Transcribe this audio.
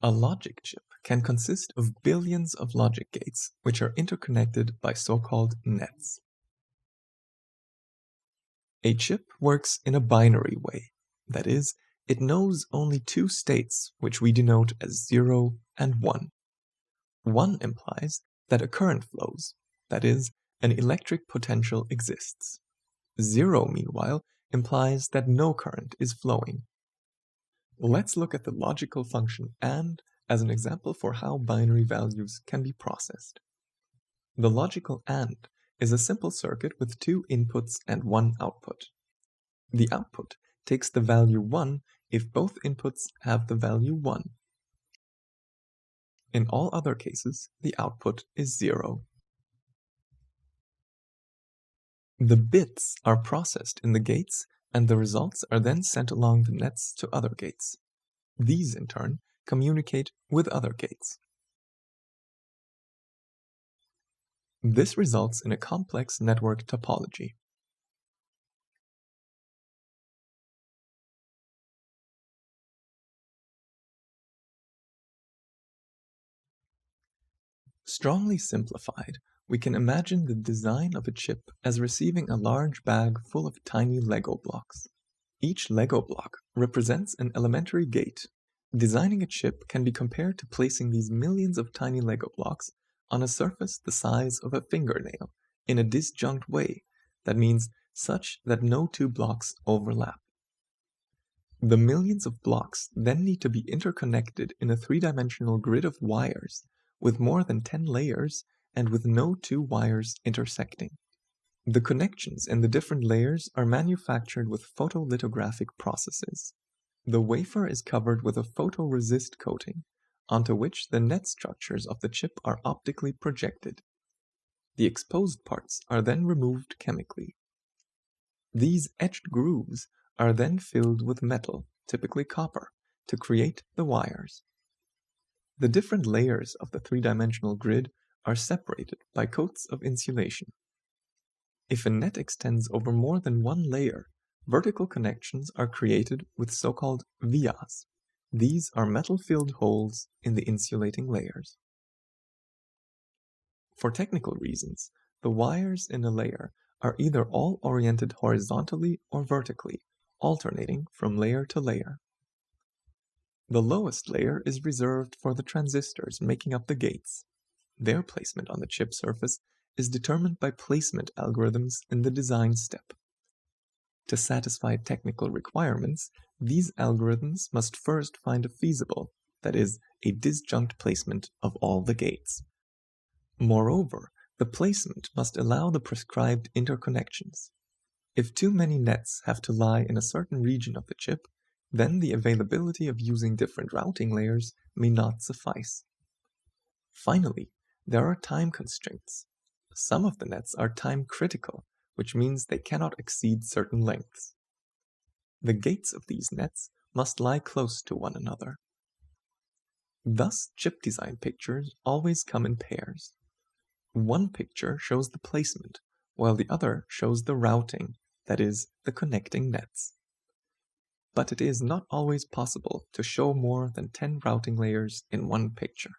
A logic chip can consist of billions of logic gates, which are interconnected by so-called nets. A chip works in a binary way, that is, it knows only two states, which we denote as 0 and 1. 1 implies that a current flows, that is, an electric potential exists. 0, meanwhile, implies that no current is flowing. Let's look at the logical function AND as an example for how binary values can be processed. The logical AND is a simple circuit with two inputs and one output. The output takes the value 1 if both inputs have the value 1. In all other cases, the output is 0. The bits are processed in the gates, and the results are then sent along the nets to other gates. These, in turn, communicate with other gates. This results in a complex network topology. Strongly simplified, we can imagine the design of a chip as receiving a large bag full of tiny Lego blocks. Each Lego block represents an elementary gate. Designing a chip can be compared to placing these millions of tiny Lego blocks on a surface the size of a fingernail in a disjunct way, that means such that no two blocks overlap. The millions of blocks then need to be interconnected in a three-dimensional grid of wires with more than 10 layers and with no two wires intersecting. The connections in the different layers are manufactured with photolithographic processes. The wafer is covered with a photoresist coating, onto which the net structures of the chip are optically projected. The exposed parts are then removed chemically. These etched grooves are then filled with metal, typically copper, to create the wires. The different layers of the three-dimensional grid are separated by coats of insulation. If a net extends over more than one layer, vertical connections are created with so-called vias. These are metal-filled holes in the insulating layers. For technical reasons, the wires in a layer are either all oriented horizontally or vertically, alternating from layer to layer. The lowest layer is reserved for the transistors making up the gates. Their placement on the chip surface is determined by placement algorithms in the design step. To satisfy technical requirements, these algorithms must first find a feasible, that is, a disjunct placement of all the gates. Moreover, the placement must allow the prescribed interconnections. If too many nets have to lie in a certain region of the chip, then the availability of using different routing layers may not suffice. Finally, there are time constraints. Some of the nets are time critical, which means they cannot exceed certain lengths. The gates of these nets must lie close to one another. Thus, chip design pictures always come in pairs. One picture shows the placement, while the other shows the routing, that is, the connecting nets. But it is not always possible to show more than 10 routing layers in one picture.